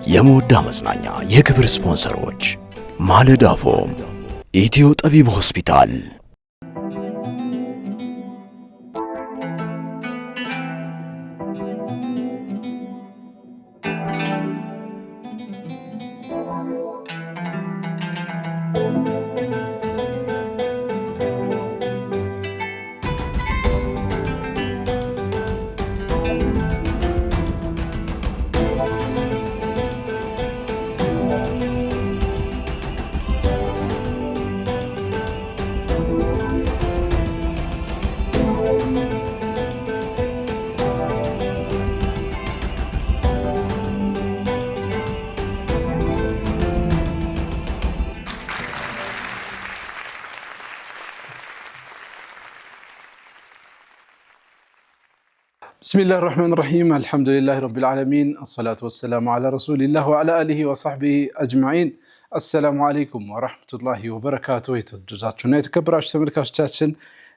የሞዳ መዝናኛ የክብር ስፖንሰሮች ማለዳ ፎም፣ ኢትዮ ጠቢብ ሆስፒታል። بسم الله الرحمن الرحيم الحمد لله رب العالمين الصلاة والسلام على رسول الله وعلى آله وصحبه أجمعين السلام عليكم ورحمة الله وبركاته የተወደዳችሁና የተከበራችሁ ተመልካቾቻችን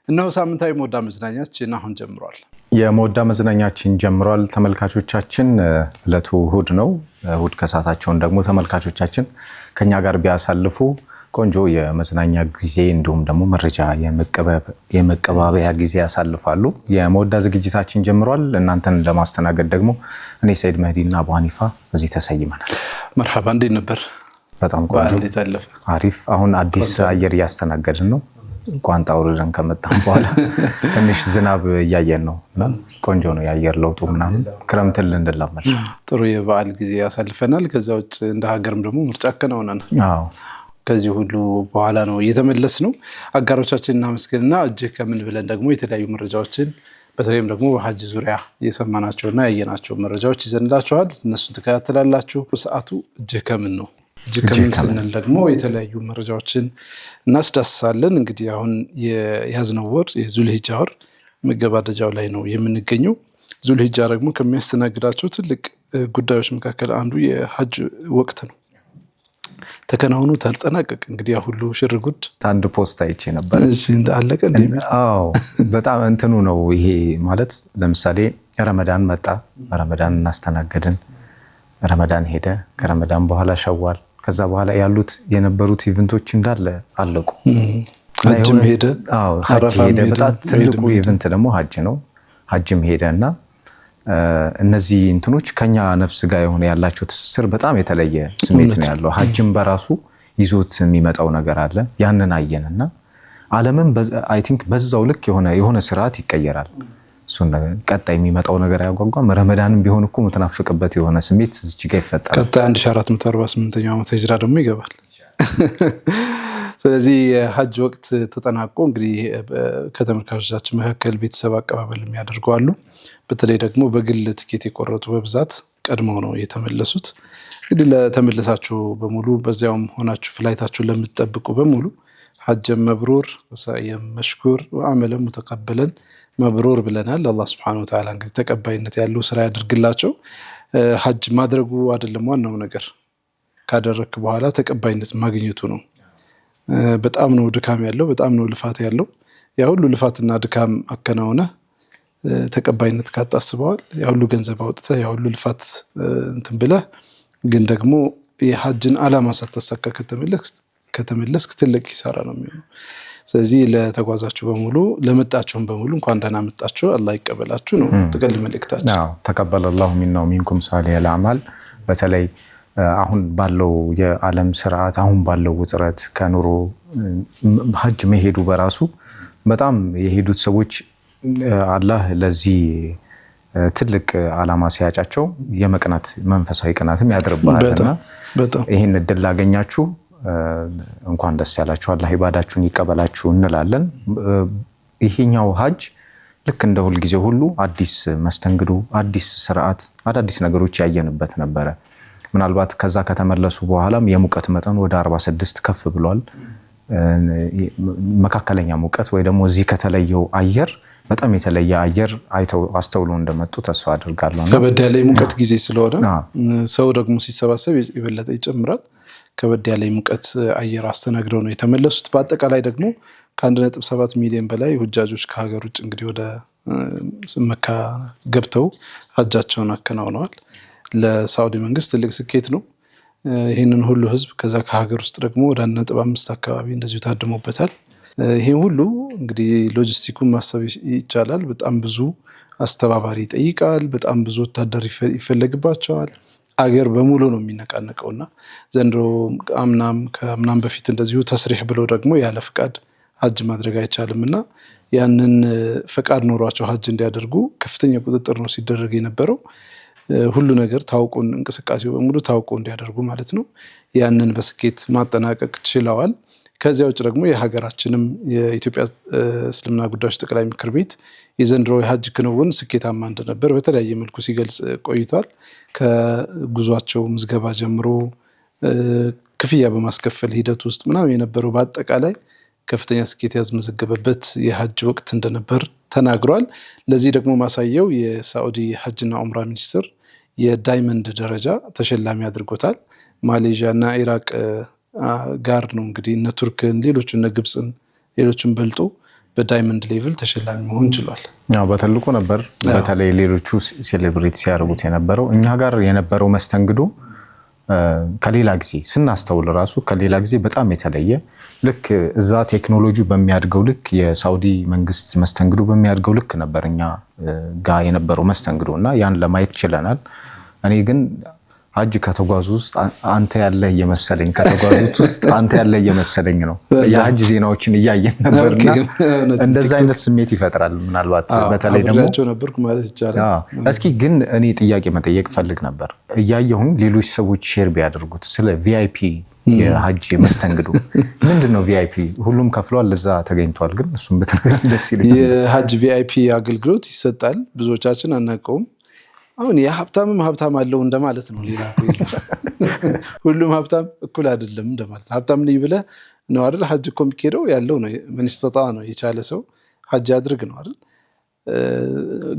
እነሆ ሳምንታዊ ሞዳ መዝናኛችን አሁን ጀምሯል። የሞዳ መዝናኛችን ጀምሯል። ተመልካቾቻችን ለቱ እሁድ ነው። እሁድ ከሰዓታቸውን ደግሞ ተመልካቾቻችን ከኛ ጋር ቢያሳልፉ ቆንጆ የመዝናኛ ጊዜ እንዲሁም ደግሞ መረጃ የመቀባበያ ጊዜ ያሳልፋሉ። የሞዳ ዝግጅታችን ጀምሯል። እናንተን ለማስተናገድ ደግሞ እኔ ሰይድ መህዲና አቡ ሐኒፋ እዚህ ተሰይመናል። መርሐባ፣ እንዴት ነበር? በጣም ቆንጆ፣ እንዴት አለፈ? አሪፍ። አሁን አዲስ አየር እያስተናገድን ነው። ቋንጣ ወርደን ከመጣን በኋላ ትንሽ ዝናብ እያየን ነው እና ቆንጆ ነው የአየር ለውጡ ምናምን ክረምትን ልንላመድ ጥሩ የበዓል ጊዜ ያሳልፈናል። ከዛ ውጭ እንደ ሀገርም ደግሞ ምርጫ አከናውነናል። አዎ፣ ከዚህ ሁሉ በኋላ ነው እየተመለስ ነው። አጋሮቻችንን እናመስግንና እጅግ ከምን ብለን ደግሞ የተለያዩ መረጃዎችን በተለይም ደግሞ በሐጅ ዙሪያ የሰማናቸውና ያየናቸው መረጃዎች ይዘንላችኋል። እነሱን ተከታተላላችሁ። ሰዓቱ እጅግ ከምን ነው። እጅግ ከምን ስንል ደግሞ የተለያዩ መረጃዎችን እናስዳስሳለን። እንግዲህ አሁን የያዝነው ወር የዙልሂጃ ወር መገባደጃው ላይ ነው የምንገኘው። ዙልሂጃ ደግሞ ከሚያስተናግዳቸው ትልቅ ጉዳዮች መካከል አንዱ የሐጅ ወቅት ነው። ተከናውኑ ተጠናቀቅ። እንግዲህ ሁሉ ሽርጉድ አንድ ፖስት አይቼ ነበር። እሺ እንዳለቀ አዎ፣ በጣም እንትኑ ነው ይሄ ማለት ለምሳሌ ረመዳን መጣ፣ ረመዳን እናስተናገድን፣ ረመዳን ሄደ፣ ከረመዳን በኋላ ሸዋል፣ ከዛ በኋላ ያሉት የነበሩት ኢቨንቶች እንዳለ አለቁ። ሐጅም ሄደ። አዎ ሐጅ ሄደ። በጣም ትልቁ ኢቨንት ደግሞ ሐጅ ነው። ሐጅም ሄደና እነዚህ እንትኖች ከኛ ነፍስ ጋር የሆነ ያላቸው ትስስር በጣም የተለየ ስሜት ነው ያለው። ሐጅም በራሱ ይዞት የሚመጣው ነገር አለ። ያንን አየንና ዓለምን አይ ቲንክ በዛው ልክ የሆነ ስርዓት ይቀየራል። እሱን ቀጣይ የሚመጣው ነገር ያጓጓም። ረመዳንም ቢሆን እኮ መተናፍቅበት የሆነ ስሜት እዚህ ጋር ይፈጠራል። ቀጣይ 1448ኛው ዓመተ ሂጅራ ደግሞ ይገባል። ስለዚህ የሐጅ ወቅት ተጠናቆ እንግዲህ ከተመልካቾቻችን መካከል ቤተሰብ አቀባበል የሚያደርጉ አሉ። በተለይ ደግሞ በግል ትኬት የቆረጡ በብዛት ቀድመው ነው የተመለሱት። እንግዲህ ለተመለሳችሁ በሙሉ በዚያውም ሆናችሁ ፍላይታችሁን ለምትጠብቁ በሙሉ ሐጀን መብሩር ወሰዕየን መሽኩር ወአመለን ሙተቀበለን መብሩር ብለናል። አላህ ሱብሓነሁ ወተዓላ እንግዲህ ተቀባይነት ያለው ስራ ያደርግላቸው። ሐጅ ማድረጉ አይደለም ዋናው ነገር፣ ካደረክ በኋላ ተቀባይነት ማግኘቱ ነው። በጣም ነው ድካም ያለው፣ በጣም ነው ልፋት ያለው። ያ ሁሉ ልፋትና ድካም አከናውነ ተቀባይነት ካጣስበዋል ያ ሁሉ ገንዘብ አውጥተህ ያ ሁሉ ልፋት እንትን ብለህ ግን ደግሞ የሐጅን ዓላማ ሳታሳካ ከተመለስክ ትልቅ ኪሳራ ነው የሚሆነው። ስለዚህ ለተጓዛችሁ በሙሉ ለመጣችሁም በሙሉ እንኳን ደህና መጣችሁ፣ አላህ ይቀበላችሁ ነው ጥቅል መልእክታችን። አዎ ተቀበለላሁ ሚና ወሚንኩም ሷሊሀል አዕማል። በተለይ አሁን ባለው የዓለም ስርዓት አሁን ባለው ውጥረት ከኑሮ ሐጅ መሄዱ በራሱ በጣም የሄዱት ሰዎች አላህ ለዚህ ትልቅ ዓላማ ሲያጫቸው የመቅናት መንፈሳዊ ቅናትም ያድርባልና ይሄን እድል ላገኛችሁ እንኳን ደስ ያላችሁ፣ አላህ ኢባዳችሁን ይቀበላችሁ እንላለን። ይሄኛው ሐጅ ልክ እንደ ሁል ጊዜ ሁሉ አዲስ መስተንግዶ፣ አዲስ ስርዓት፣ አዳዲስ ነገሮች ያየንበት ነበረ። ምናልባት ከዛ ከተመለሱ በኋላም የሙቀት መጠን ወደ 46 ከፍ ብሏል። መካከለኛ ሙቀት ወይ ደግሞ እዚህ ከተለየው አየር በጣም የተለየ አየር አይተው አስተውሎ እንደመጡ ተስፋ አድርጋለሁ። ከበድ ያለ ሙቀት ጊዜ ስለሆነ ሰው ደግሞ ሲሰባሰብ ይበለጠ ይጨምራል። ከበድ ያለ ሙቀት አየር አስተናግደው ነው የተመለሱት። በአጠቃላይ ደግሞ ከ1.7 ሚሊዮን በላይ ሁጃጆች ከሀገር ውጭ እንግዲህ ወደ መካ ገብተው ሐጃቸውን አከናውነዋል። ለሳዑዲ መንግስት ትልቅ ስኬት ነው። ይህንን ሁሉ ህዝብ ከዛ ከሀገር ውስጥ ደግሞ ወደ 1.5 አካባቢ እንደዚሁ ታድሞበታል። ይሄን ሁሉ እንግዲህ ሎጂስቲኩን ማሰብ ይቻላል። በጣም ብዙ አስተባባሪ ይጠይቃል። በጣም ብዙ ወታደር ይፈለግባቸዋል። አገር በሙሉ ነው የሚነቃነቀውና ዘንድሮ ከአምናም በፊት እንደዚሁ ተስሪሕ ብለው ደግሞ ያለ ፍቃድ ሀጅ ማድረግ አይቻልም እና ያንን ፈቃድ ኖሯቸው ሀጅ እንዲያደርጉ ከፍተኛ ቁጥጥር ነው ሲደረግ የነበረው። ሁሉ ነገር ታውቆ እንቅስቃሴው በሙሉ ታውቆ እንዲያደርጉ ማለት ነው። ያንን በስኬት ማጠናቀቅ ችለዋል። ከዚያ ውጭ ደግሞ የሀገራችንም የኢትዮጵያ እስልምና ጉዳዮች ጠቅላይ ምክር ቤት የዘንድሮ የሀጅ ክንውን ስኬታማ እንደነበር በተለያየ መልኩ ሲገልጽ ቆይቷል። ከጉዟቸው ምዝገባ ጀምሮ ክፍያ በማስከፈል ሂደት ውስጥ ምናምን የነበረው በአጠቃላይ ከፍተኛ ስኬት ያስመዘገበበት የሀጅ ወቅት እንደነበር ተናግሯል። ለዚህ ደግሞ ማሳየው የሳዑዲ ሀጅና ዑምራ ሚኒስትር የዳይመንድ ደረጃ ተሸላሚ አድርጎታል። ማሌዥያ እና ኢራቅ ጋር ነው እንግዲህ እነ ቱርክን፣ ሌሎቹ እነ ግብፅን፣ ሌሎችን በልጦ በዳይመንድ ሌቭል ተሸላሚ መሆን ችሏል። በትልቁ ነበር። በተለይ ሌሎቹ ሴሌብሬት ሲያደርጉት የነበረው እኛ ጋር የነበረው መስተንግዶ ከሌላ ጊዜ ስናስተውል ራሱ ከሌላ ጊዜ በጣም የተለየ ልክ እዛ ቴክኖሎጂ በሚያድገው ልክ የሳዑዲ መንግስት መስተንግዶ በሚያድገው ልክ ነበር እኛ ጋር የነበረው መስተንግዶ እና ያን ለማየት ችለናል። እኔ ግን ሀጅ ከተጓዙ ውስጥ አንተ ያለህ የመሰለኝ ከተጓዙት ውስጥ አንተ ያለህ የመሰለኝ ነው። የሀጅ ዜናዎችን እያየን ነበርና እንደዛ አይነት ስሜት ይፈጥራል። ምናልባት በተለይ ደግሞ ነበርኩ ማለት ይቻላል። እስኪ ግን እኔ ጥያቄ መጠየቅ ፈልግ ነበር። እያየሁኝ ሌሎች ሰዎች ሼር ቢያደርጉት ስለ ቪአይፒ የሀጅ መስተንግዶ ምንድነው? ቪአይፒ ሁሉም ከፍሏል፣ ለዛ ተገኝቷል። ግን እሱም በተነገር ደስ ይለኛል። የሀጅ ቪአይፒ አገልግሎት ይሰጣል። ብዙዎቻችን አናውቀውም። አሁን የሀብታምም ሀብታም አለው እንደማለት ነው። ሌላ ሁሉም ሀብታም እኩል አይደለም እንደማለት። ሀብታም ነኝ ብለህ ነው አይደል ሀጅ እኮ የሚኬደው ያለው ነው። ምን ስተጣ ነው የቻለ ሰው ሀጅ አድርግ ነው አይደል።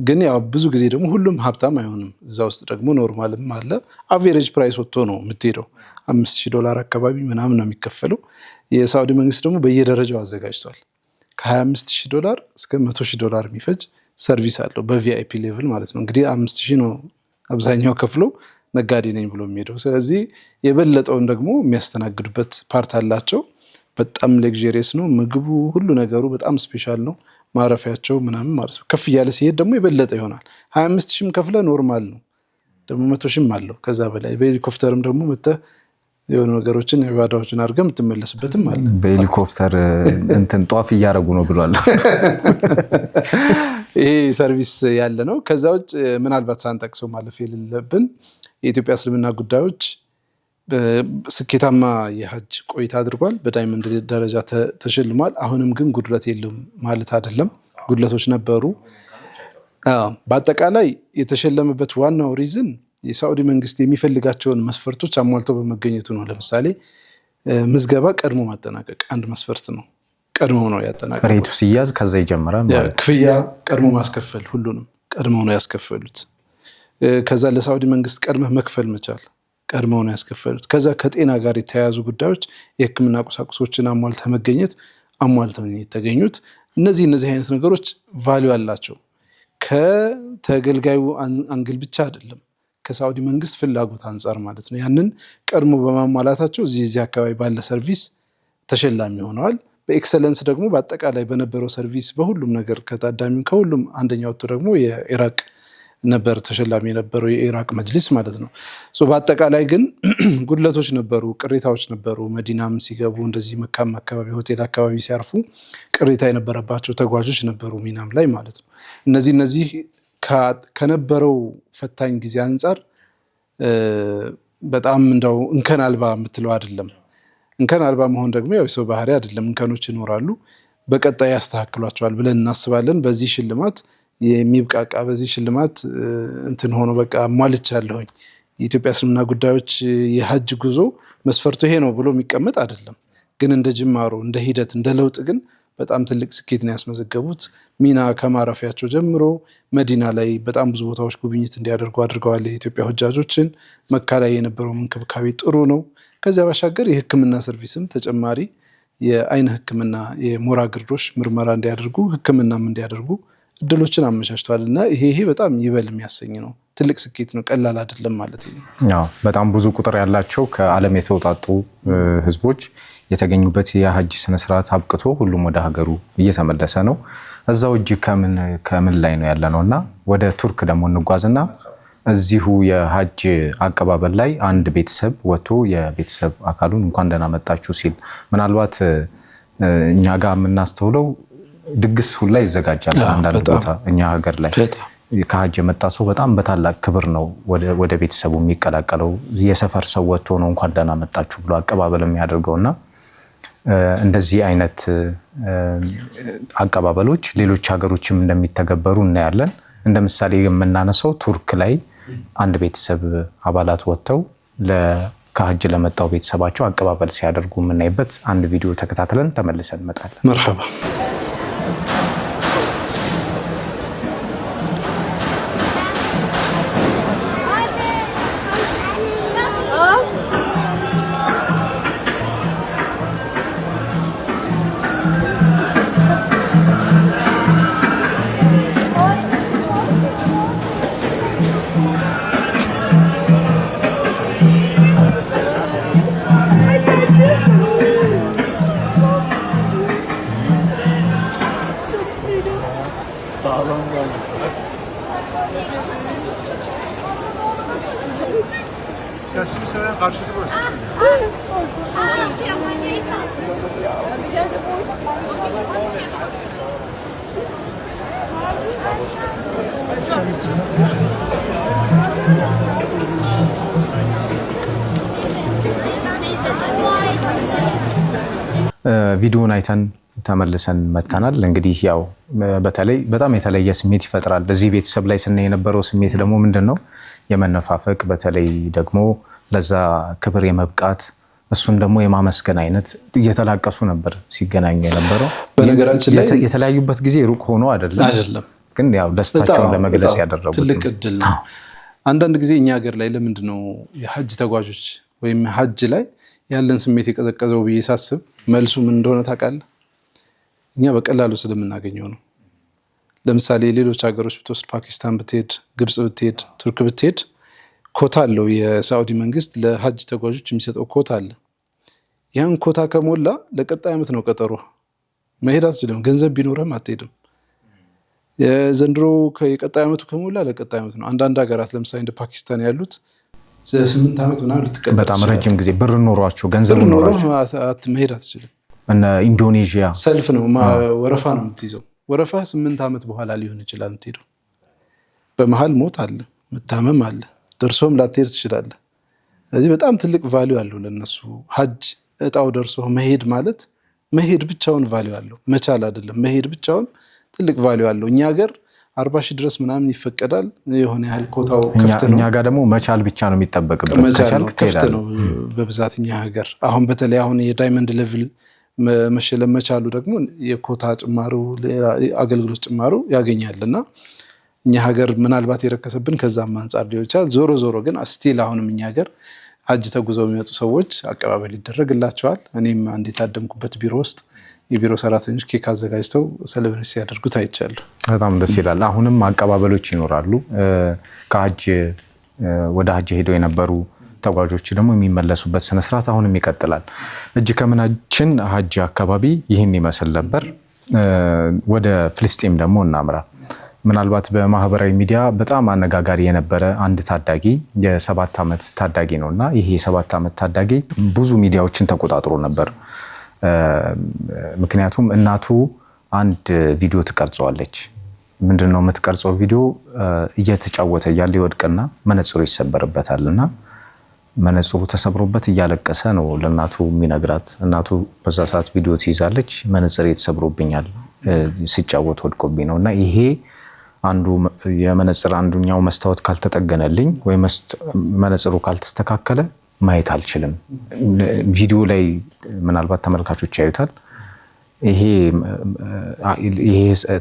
ግን ያው ብዙ ጊዜ ደግሞ ሁሉም ሀብታም አይሆንም። እዛ ውስጥ ደግሞ ኖርማልም አለ። አቬሬጅ ፕራይስ ወጥቶ ነው የምትሄደው። $5000 አካባቢ ምናምን ነው የሚከፈለው። የሳዑዲ መንግስት ደግሞ በየደረጃው አዘጋጅቷል። ከ$25000 እስከ $100,000 የሚፈጅ ሰርቪስ አለው በቪአይፒ ሌቭል ማለት ነው። እንግዲህ 5000 ነው አብዛኛው ከፍሎ ነጋዴ ነኝ ብሎ የሚሄደው። ስለዚህ የበለጠውን ደግሞ የሚያስተናግዱበት ፓርት አላቸው። በጣም ሌክዠሪየስ ነው ምግቡ፣ ሁሉ ነገሩ በጣም ስፔሻል ነው። ማረፊያቸው ምናምን ማለት ነው። ከፍ እያለ ሲሄድ ደግሞ የበለጠ ይሆናል። 25000 ከፍለ ኖርማል ነው ደግሞ 100,000 አለው ከዛ በላይ። በሄሊኮፕተርም ደግሞ መጥተህ የሆኑ ነገሮችን ኢባዳዎችን አድርገህ የምትመለስበትም አለ። በሄሊኮፕተር እንትን ጧፍ እያደረጉ ነው ብሏል። ይሄ ሰርቪስ ያለ ነው። ከዛ ውጭ ምናልባት ሳንጠቅሰው ማለፍ የሌለብን የኢትዮጵያ እስልምና ጉዳዮች ስኬታማ የሀጅ ቆይታ አድርጓል። በዳይመንድ ደረጃ ተሸልሟል። አሁንም ግን ጉድለት የለም ማለት አይደለም። ጉድለቶች ነበሩ። በአጠቃላይ የተሸለመበት ዋናው ሪዝን የሳዑዲ መንግስት የሚፈልጋቸውን መስፈርቶች አሟልተው በመገኘቱ ነው። ለምሳሌ ምዝገባ ቀድሞ ማጠናቀቅ አንድ መስፈርት ነው። ቀድሞ ነው ያጠናቀቁት። ሬቱ ሲያዝ ከዛ ይጀምራል ማለት። ክፍያ ቀድሞ ማስከፈል፣ ሁሉንም ቀድሞ ነው ያስከፈሉት። ከዛ ለሳዑዲ መንግስት ቀድመህ መክፈል መቻል ቀድመው ነው ያስከፈሉት። ከዛ ከጤና ጋር የተያያዙ ጉዳዮች የሕክምና ቁሳቁሶችን አሟልተህ መገኘት አሟልተው ነው የተገኙት። እነዚህ አይነት ነገሮች ቫልዩ አላቸው። ከተገልጋዩ አንግል ብቻ አይደለም፣ ከሳዑዲ መንግስት ፍላጎት አንጻር ማለት ነው። ያንን ቀድሞ በማሟላታቸው እዚህ አካባቢ ባለ ሰርቪስ ተሸላሚ ሆነዋል። በኤክሰለንስ ደግሞ በአጠቃላይ በነበረው ሰርቪስ በሁሉም ነገር ከታዳሚው ከሁሉም አንደኛ ወጥቶ ደግሞ የኢራቅ ነበር ተሸላሚ የነበረው የኢራቅ መጅሊስ ማለት ነው። በአጠቃላይ ግን ጉድለቶች ነበሩ፣ ቅሬታዎች ነበሩ። መዲናም ሲገቡ እንደዚህ መካም አካባቢ ሆቴል አካባቢ ሲያርፉ ቅሬታ የነበረባቸው ተጓዦች ነበሩ፣ ሚናም ላይ ማለት ነው። እነዚህ ከነበረው ፈታኝ ጊዜ አንጻር በጣም እንደው እንከን አልባ የምትለው አይደለም። እንከን አልባ መሆን ደግሞ ያው ሰው ባህሪ አይደለም። እንከኖች ይኖራሉ። በቀጣይ ያስተካክሏቸዋል ብለን እናስባለን። በዚህ ሽልማት የሚብቃቃ በዚህ ሽልማት እንትን ሆኖ በቃ ሟልቻለሁኝ። የኢትዮጵያ እስልምና ጉዳዮች የሀጅ ጉዞ መስፈርቱ ይሄ ነው ብሎ የሚቀመጥ አይደለም። ግን እንደ ጅማሮ፣ እንደ ሂደት፣ እንደ ለውጥ ግን በጣም ትልቅ ስኬት ነው ያስመዘገቡት። ሚና ከማረፊያቸው ጀምሮ መዲና ላይ በጣም ብዙ ቦታዎች ጉብኝት እንዲያደርጉ አድርገዋል። የኢትዮጵያ ሁጃጆችን መካ ላይ የነበረው እንክብካቤ ጥሩ ነው። ከዚያ ባሻገር የሕክምና ሰርቪስም ተጨማሪ የአይን ሕክምና፣ የሞራ ግርዶሽ ምርመራ እንዲያደርጉ ሕክምናም እንዲያደርጉ እድሎችን አመቻችቷል እና ይሄ በጣም ይበል የሚያሰኝ ነው ትልቅ ስኬት ነው፣ ቀላል አይደለም ማለት ነው። አዎ በጣም ብዙ ቁጥር ያላቸው ከዓለም የተውጣጡ ህዝቦች የተገኙበት የሐጅ ስነ ስርዓት አብቅቶ ሁሉም ወደ ሀገሩ እየተመለሰ ነው። እዛው እጅ ከምን ላይ ነው ያለነውና ወደ ቱርክ ደግሞ እንጓዝና እዚሁ የሐጅ አቀባበል ላይ አንድ ቤተሰብ ወጥቶ የቤተሰብ አካሉን እንኳን ደህና መጣችሁ ሲል ምናልባት እኛ ጋር የምናስተውለው ድግስ ሁላ ይዘጋጃል አንዳንድ ቦታ እኛ ሀገር ላይ ከሐጅ የመጣ ሰው በጣም በታላቅ ክብር ነው ወደ ቤተሰቡ የሚቀላቀለው። የሰፈር ሰው ወጥቶ ነው እንኳን ደህና መጣችሁ ብሎ አቀባበል የሚያደርገውና እንደዚህ አይነት አቀባበሎች ሌሎች ሀገሮችም እንደሚተገበሩ እናያለን። እንደ ምሳሌ የምናነሳው ቱርክ ላይ አንድ ቤተሰብ አባላት ወጥተው ከሐጅ ለመጣው ቤተሰባቸው አቀባበል ሲያደርጉ የምናይበት አንድ ቪዲዮ ተከታትለን ተመልሰን እንመጣለን። መርሐባ Kasım Seven karşısı burası. ቪዲዮን አይተን ተመልሰን መተናል። እንግዲህ ያው በተለይ በጣም የተለየ ስሜት ይፈጥራል። እዚህ ቤተሰብ ላይ ስናይ የነበረው ስሜት ደግሞ ምንድነው? የመነፋፈቅ በተለይ ደግሞ ለዛ ክብር የመብቃት እሱን ደግሞ የማመስገን አይነት እየተላቀሱ ነበር ሲገናኙ የነበረው። በነገራችን ላይ የተለያዩበት ጊዜ ሩቅ ሆኖ አይደለም፣ ግን ያው ደስታቸውን ለመግለጽ ያደረጉት ትልቅ እድል ነው። አንዳንድ ጊዜ እኛ ሀገር ላይ ለምንድነው የሐጅ ተጓዦች ወይም ሐጅ ላይ ያለን ስሜት የቀዘቀዘው ብዬ ሳስብ መልሱ ምን እንደሆነ ታውቃለህ? እኛ በቀላሉ ስለምናገኘው ነው። ለምሳሌ ሌሎች ሀገሮች ብትወስድ፣ ፓኪስታን ብትሄድ፣ ግብጽ ብትሄድ፣ ቱርክ ብትሄድ ኮታ አለው። የሳዑዲ መንግስት ለሐጅ ተጓዦች የሚሰጠው ኮታ አለ። ያን ኮታ ከሞላ ለቀጣይ ዓመት ነው ቀጠሮ። መሄድ አትችልም። ገንዘብ ቢኖርህም አትሄድም። የዘንድሮ የቀጣይ ዓመቱ ከሞላ ለቀጣይ ዓመት ነው። አንዳንድ ሀገራት ለምሳሌ እንደ ፓኪስታን ያሉት 8 ዓመት ምናምን ልትቀበል በጣም ረጅም ጊዜ ብር ኖሯቸው ገንዘብ ኖሯቸው መሄድ አትችልም። እና ኢንዶኔዥያ ሰልፍ ነው፣ ወረፋ ነው የምትይዘው። ወረፋ 8 ዓመት በኋላ ሊሆን ይችላል የምትሄደው። በመሀል ሞት አለ፣ መታመም አለ፣ ደርሶም ላትሄድ ትችላለህ። ስለዚህ በጣም ትልቅ ቫልዩ አለው ለነሱ። ሐጅ እጣው ደርሶ መሄድ ማለት መሄድ ብቻውን ቫልዩ አለው፣ መቻል አይደለም። መሄድ ብቻውን ትልቅ ቫልዩ አለው። እኛ ሀገር 40 ሺህ ድረስ ምናምን ይፈቀዳል። የሆነ ያህል ኮታው ክፍት ነው። እኛ ጋር ደግሞ መቻል ብቻ ነው የሚጠበቅበት። መቻል ክፍት ነው በብዛት እኛ ሀገር። አሁን በተለይ አሁን የዳይመንድ ሌቭል መሸለም መቻሉ ደግሞ የኮታ ጭማሩ አገልግሎት ጭማሩ ያገኛልና እኛ ሀገር ምናልባት የረከሰብን ከዛም አንጻር ሊሆን ይችላል። ዞሮ ዞሮ ግን ስቲል አሁንም እኛ ሀገር ሐጅ ተጉዘው የሚመጡ ሰዎች አቀባበል ይደረግላቸዋል። እኔም አንድ የታደምኩበት ቢሮ ውስጥ የቢሮ ሰራተኞች ኬክ አዘጋጅተው ሴሌብሬት ሲያደርጉት አይቻለሁ። በጣም ደስ ይላል። አሁንም አቀባበሎች ይኖራሉ። ከሐጅ ወደ ሐጅ ሄደው የነበሩ ተጓዦች ደግሞ የሚመለሱበት ስነስርዓት አሁንም ይቀጥላል። እጅ ከምናችን ሐጅ አካባቢ ይህን ይመስል ነበር። ወደ ፍልስጤም ደግሞ እናምራ። ምናልባት በማህበራዊ ሚዲያ በጣም አነጋጋሪ የነበረ አንድ ታዳጊ የ7 ዓመት ታዳጊ ነውና ይሄ የ7 ዓመት ታዳጊ ብዙ ሚዲያዎችን ተቆጣጥሮ ነበር። ምክንያቱም እናቱ አንድ ቪዲዮ ትቀርጸዋለች። ምንድነው የምትቀርጸው ቪዲዮ? እየተጫወተ እያለ ይወድቅና መነጽሩ ይሰበርበታልና መነጽሩ ተሰብሮበት እያለቀሰ ነው ለእናቱ የሚነግራት። እናቱ በዛ ሰዓት ቪዲዮ ትይዛለች። መነጽር ተሰብሮብኛል ሲጫወት ወድቆብኝ ነውና ይሄ አንዱ የመነጽር አንዱኛው መስታወት ካልተጠገነልኝ ወይ መነጽሩ ካልተስተካከለ ማየት አልችልም። ቪዲዮ ላይ ምናልባት ተመልካቾች ያዩታል። ይሄ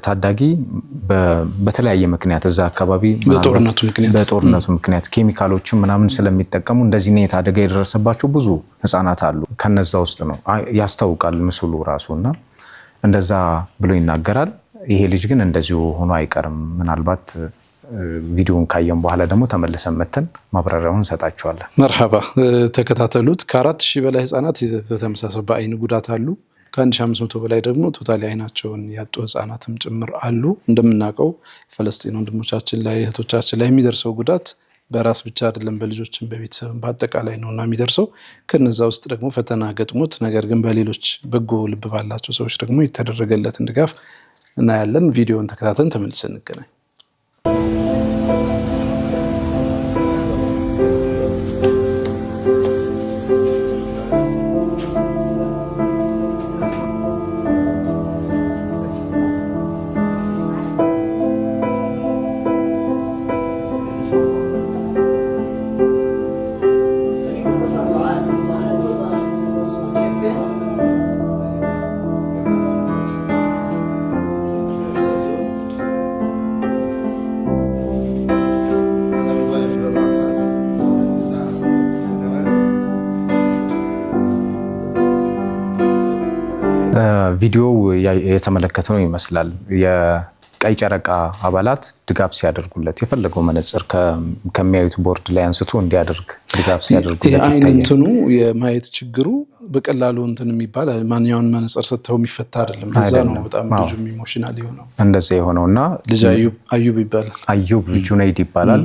ታዳጊ በተለያየ ምክንያት እዛ አካባቢ በጦርነቱ ምክንያት ኬሚካሎችን ምናምን ስለሚጠቀሙ እንደዚህ ነው አደጋ የደረሰባቸው ብዙ ህፃናት አሉ። ከነዛ ውስጥ ነው ያስታውቃል ምስሉ ራሱና እንደዛ ብሎ ይናገራል። ይሄ ልጅ ግን እንደዚሁ ሆኖ አይቀርም። ምናልባት ቪዲዮን ካየን በኋላ ደግሞ ተመልሰን መተን ማብራሪያውን እንሰጣቸዋለን። መርሐባ ተከታተሉት። ከ4000 በላይ ህፃናት በተመሳሳይ በአይን ጉዳት አሉ። ከ1500 በላይ ደግሞ ቶታሊ አይናቸውን ያጡ ህፃናትም ጭምር አሉ። እንደምናውቀው ፈለስጢን ወንድሞቻችን ላይ እህቶቻችን ላይ የሚደርሰው ጉዳት በራስ ብቻ አይደለም፣ በልጆችም በቤተሰብም በአጠቃላይ ነውና የሚደርሰው። ከነዛ ውስጥ ደግሞ ፈተና ገጥሞት ነገር ግን በሌሎች በጎ ልብ ባላቸው ሰዎች ደግሞ የተደረገለትን ድጋፍ እናያለን። ቪዲዮውን ተከታተልን ተመልሰን እንገናኝ። ቪዲዮ የተመለከተው ይመስላል የቀይ ጨረቃ አባላት ድጋፍ ሲያደርጉለት የፈለገው መነጽር ከሚያዩት ቦርድ ላይ አንስቶ እንዲያደርግ ድጋፍ ሲያደርጉለት ይታያል። እንትኑ የማየት ችግሩ በቀላሉ እንትን የሚባል ማንኛውን መነጽር ሰጥተው የሚፈታ አይደለም። ለዛ ነው በጣም ልጁ ኢሞሽናል የሆነው እንደዛ የሆነውና ልጅ አዩብ ይባላል። አዩብ ጁነይድ ይባላል።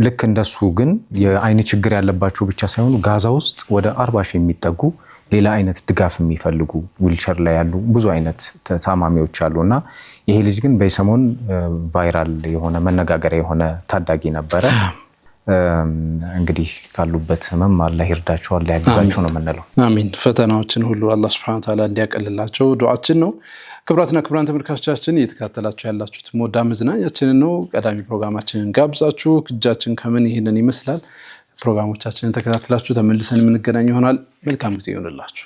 ልክ እንደሱ ግን የአይን ችግር ያለባቸው ብቻ ሳይሆኑ ጋዛ ውስጥ ወደ 40 ሺህ የሚጠጉ ሌላ አይነት ድጋፍ የሚፈልጉ ዊልቸር ላይ ያሉ ብዙ አይነት ታማሚዎች አሉና ይሄ ልጅ ግን በሰሞን ቫይራል የሆነ መነጋገሪያ የሆነ ታዳጊ ነበረ። እንግዲህ ካሉበት ህመም አላህ ይርዳቸው፣ አላህ ያግዛቸው ነው የምንለው። አሚን። ፈተናዎችን ሁሉ አላህ Subhanahu Wa Ta'ala እንዲያቀልላቸው ዱዓችን ነው። ክቡራትና ክቡራን ተመልካቾቻችን እየተከታተላችሁ ያላችሁት ሞዳ መዝናኛችንን ነው። ቀዳሚ ፕሮግራማችንን ጋብዛችሁ እጃችን ከምን ይሄንን ይመስላል ፕሮግራሞቻችንን ተከታትላችሁ ተመልሰን የምንገናኝ ይሆናል። መልካም ጊዜ ይሁንላችሁ።